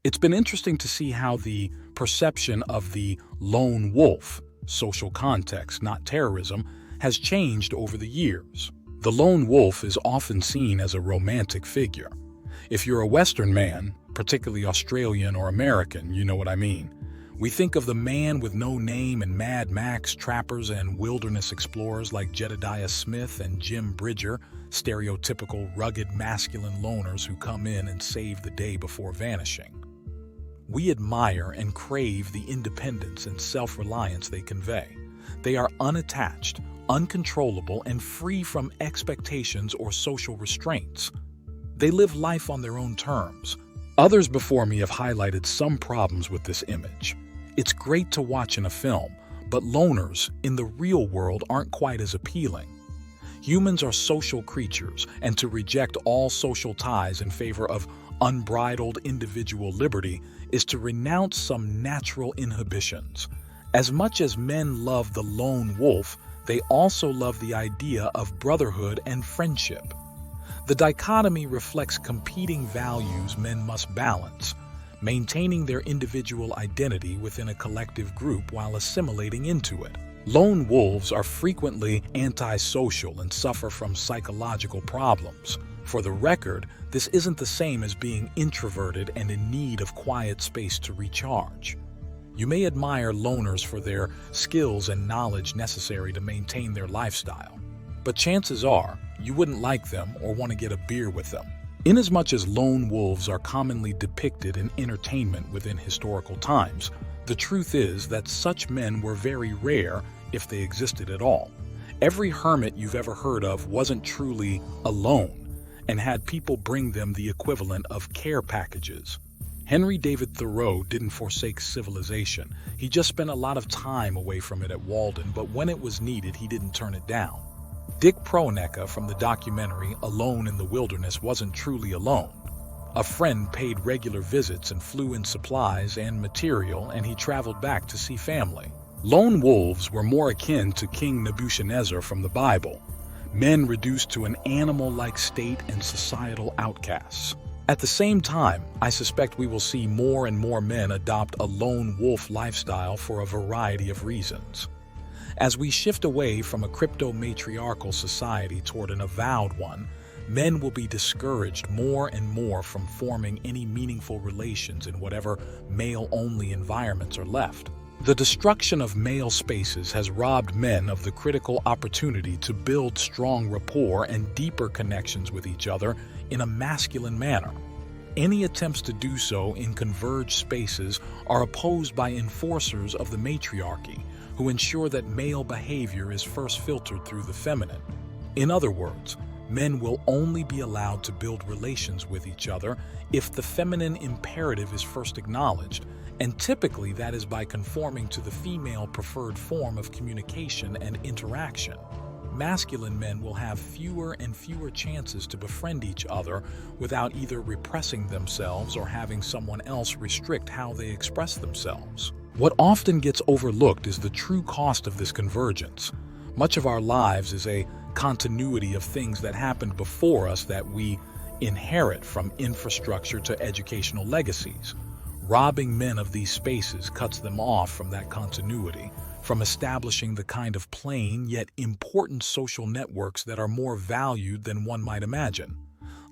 It's been interesting to see how the perception of the lone wolf, social context, not terrorism, has changed over the years. The lone wolf is often seen as a romantic figure. If you're a Western man, particularly Australian or American, you know what I mean. We think of the man with no name and Mad Max trappers and wilderness explorers like Jedediah Smith and Jim Bridger, stereotypical rugged masculine loners who come in and save the day before vanishing. We admire and crave the independence and self-reliance they convey. They are unattached, uncontrollable, and free from expectations or social restraints. They live life on their own terms. Others before me have highlighted some problems with this image. It's great to watch in a film, but loners in the real world aren't quite as appealing. Humans are social creatures, and to reject all social ties in favor of unbridled individual liberty is to renounce some natural inhibitions. As much as men love the lone wolf, they also love the idea of brotherhood and friendship. The dichotomy reflects competing values men must balance, maintaining their individual identity within a collective group while assimilating into it. Lone wolves are frequently antisocial and suffer from psychological problems. For the record, this isn't the same as being introverted and in need of quiet space to recharge. You may admire loners for their skills and knowledge necessary to maintain their lifestyle, but chances are you wouldn't like them or want to get a beer with them. Inasmuch as lone wolves are commonly depicted in entertainment within historical times, the truth is that such men were very rare if they existed at all. Every hermit you've ever heard of wasn't truly alone and had people bring them the equivalent of care packages. Henry David Thoreau didn't forsake civilization. He just spent a lot of time away from it at Walden, but when it was needed, he didn't turn it down. Dick Proenneka from the documentary Alone in the Wilderness wasn't truly alone. A friend paid regular visits and flew in supplies and material, and he traveled back to see family. Lone wolves were more akin to King Nebuchadnezzar from the Bible, men reduced to an animal-like state and societal outcasts. At the same time, I suspect we will see more and more men adopt a lone wolf lifestyle for a variety of reasons. As we shift away from a crypto-matriarchal society toward an avowed one, men will be discouraged more and more from forming any meaningful relations in whatever male-only environments are left. The destruction of male spaces has robbed men of the critical opportunity to build strong rapport and deeper connections with each other in a masculine manner. Any attempts to do so in converged spaces are opposed by enforcers of the matriarchy, who ensure that male behavior is first filtered through the feminine. In other words, men will only be allowed to build relations with each other if the feminine imperative is first acknowledged, and typically that is by conforming to the female preferred form of communication and interaction. Masculine men will have fewer and fewer chances to befriend each other without either repressing themselves or having someone else restrict how they express themselves. What often gets overlooked is the true cost of this convergence. Much of our lives is a continuity of things that happened before us that we inherit, from infrastructure to educational legacies. Robbing men of these spaces cuts them off from that continuity, from establishing the kind of plain yet important social networks that are more valued than one might imagine.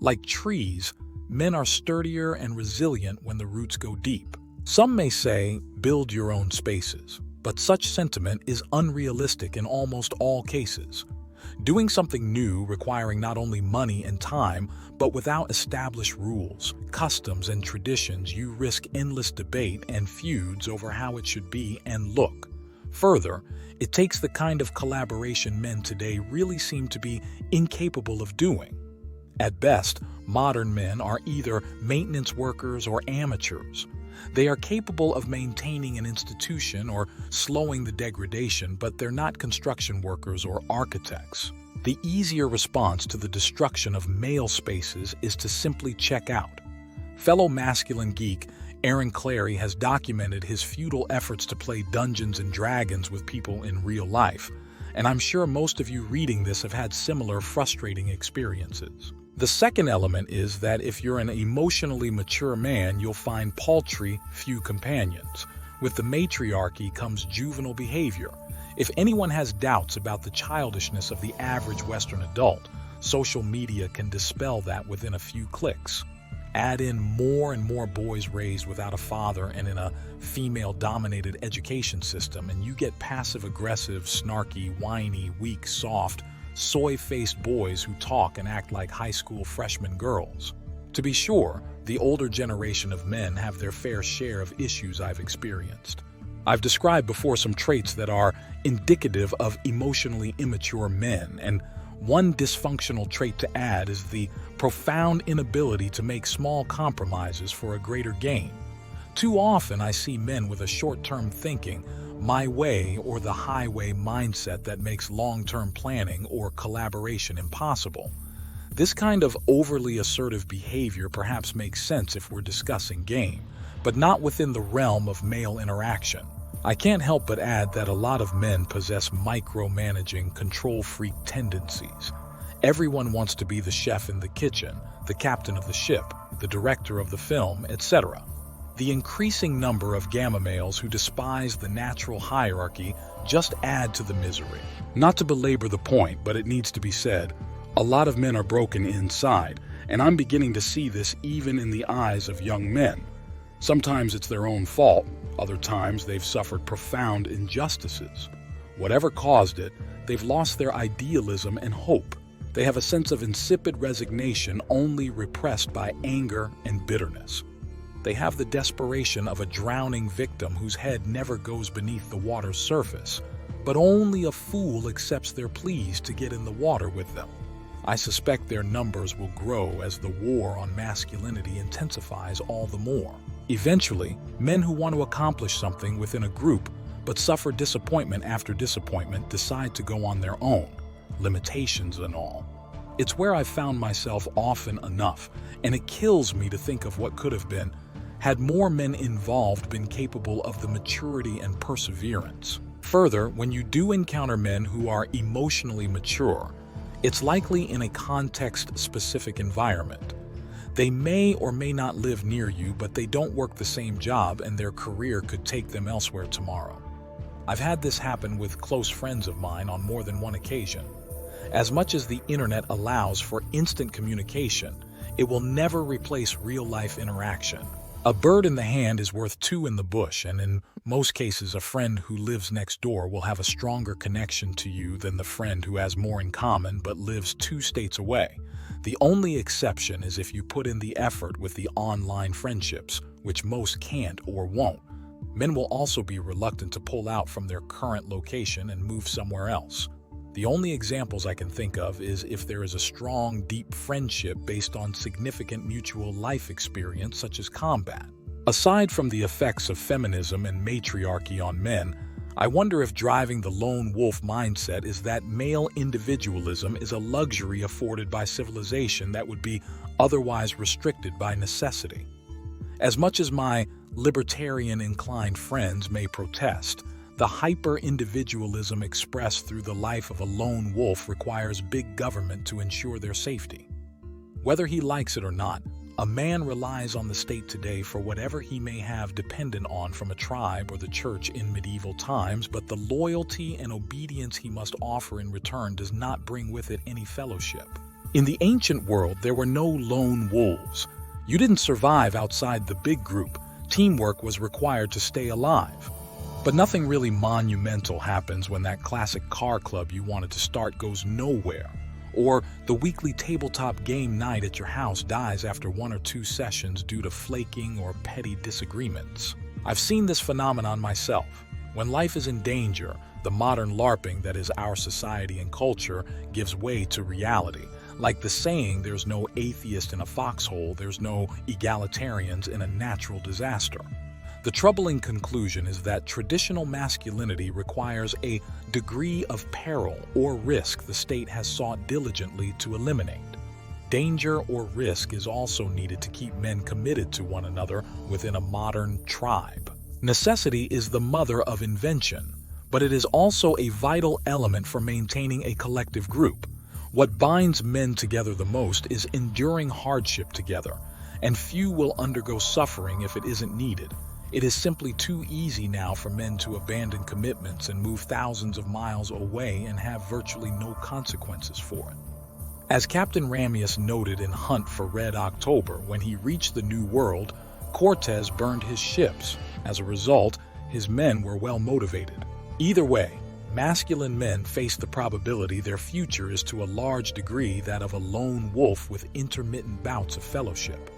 Like trees, men are sturdier and resilient when the roots go deep. Some may say, build your own spaces, but such sentiment is unrealistic in almost all cases. Doing something new requiring not only money and time, but without established rules, customs, and traditions, you risk endless debate and feuds over how it should be and look. Further, it takes the kind of collaboration men today really seem to be incapable of doing. At best, modern men are either maintenance workers or amateurs. They are capable of maintaining an institution or slowing the degradation, but they're not construction workers or architects. The easier response to the destruction of male spaces is to simply check out. Fellow masculine geek Aaron Clary has documented his futile efforts to play Dungeons and Dragons with people in real life, and I'm sure most of you reading this have had similar frustrating experiences. The second element is that if you're an emotionally mature man, you'll find paltry few companions. With the matriarchy comes juvenile behavior. If anyone has doubts about the childishness of the average Western adult, social media can dispel that within a few clicks. Add in more and more boys raised without a father and in a female-dominated education system, and you get passive-aggressive, snarky, whiny, weak, soft, soy-faced boys who talk and act like high school freshman girls. To be sure, the older generation of men have their fair share of issues I've experienced. I've described before some traits that are indicative of emotionally immature men, and one dysfunctional trait to add is the profound inability to make small compromises for a greater gain. Too often I see men with a short-term thinking, my way or the highway mindset that makes long-term planning or collaboration impossible. This kind of overly assertive behavior perhaps makes sense if we're discussing game, but not within the realm of male interaction. I can't help but add that a lot of men possess micromanaging, control-freak tendencies. Everyone wants to be the chef in the kitchen, the captain of the ship, the director of the film, etc. The increasing number of gamma males who despise the natural hierarchy just add to the misery. Not to belabor the point, but it needs to be said, a lot of men are broken inside, and I'm beginning to see this even in the eyes of young men. Sometimes it's their own fault, other times they've suffered profound injustices. Whatever caused it, they've lost their idealism and hope. They have a sense of insipid resignation only repressed by anger and bitterness. They have the desperation of a drowning victim whose head never goes beneath the water's surface, but only a fool accepts their pleas to get in the water with them. I suspect their numbers will grow as the war on masculinity intensifies all the more. Eventually, men who want to accomplish something within a group but suffer disappointment after disappointment decide to go on their own, limitations and all. It's where I've found myself often enough, and it kills me to think of what could have been had more men involved been capable of the maturity and perseverance. Further, when you do encounter men who are emotionally mature, it's likely in a context-specific environment. They may or may not live near you, but they don't work the same job and their career could take them elsewhere tomorrow. I've had this happen with close friends of mine on more than one occasion. As much as the internet allows for instant communication, it will never replace real-life interaction. A bird in the hand is worth two in the bush, and in most cases a friend who lives next door will have a stronger connection to you than the friend who has more in common but lives 2 states away. The only exception is if you put in the effort with the online friendships, which most can't or won't. Men will also be reluctant to pull out from their current location and move somewhere else. The only examples I can think of is if there is a strong, deep friendship based on significant mutual life experience such as combat. Aside from the effects of feminism and matriarchy on men, I wonder if driving the lone wolf mindset is that male individualism is a luxury afforded by civilization that would be otherwise restricted by necessity. As much as my libertarian-inclined friends may protest, the hyper-individualism expressed through the life of a lone wolf requires big government to ensure their safety. Whether he likes it or not, a man relies on the state today for whatever he may have dependent on from a tribe or the church in medieval times, but the loyalty and obedience he must offer in return does not bring with it any fellowship. In the ancient world, there were no lone wolves. You didn't survive outside the big group. Teamwork was required to stay alive. But nothing really monumental happens when that classic car club you wanted to start goes nowhere, or the weekly tabletop game night at your house dies after 1 or 2 sessions due to flaking or petty disagreements. I've seen this phenomenon myself. When life is in danger, the modern LARPing that is our society and culture gives way to reality. Like the saying, there's no atheist in a foxhole, there's no egalitarians in a natural disaster. The troubling conclusion is that traditional masculinity requires a degree of peril or risk the state has sought diligently to eliminate. Danger or risk is also needed to keep men committed to one another within a modern tribe. Necessity is the mother of invention, but it is also a vital element for maintaining a collective group. What binds men together the most is enduring hardship together, and few will undergo suffering if it isn't needed. It is simply too easy now for men to abandon commitments and move thousands of miles away and have virtually no consequences for it. As Captain Ramius noted in Hunt for Red October, when he reached the New World, Cortez burned his ships. As a result, his men were well motivated. Either way, masculine men face the probability their future is to a large degree that of a lone wolf with intermittent bouts of fellowship.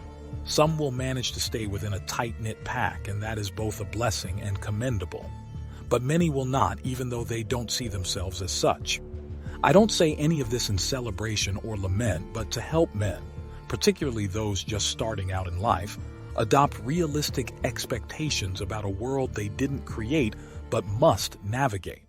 Some will manage to stay within a tight-knit pack, and that is both a blessing and commendable. But many will not, even though they don't see themselves as such. I don't say any of this in celebration or lament, but to help men, particularly those just starting out in life, adopt realistic expectations about a world they didn't create but must navigate.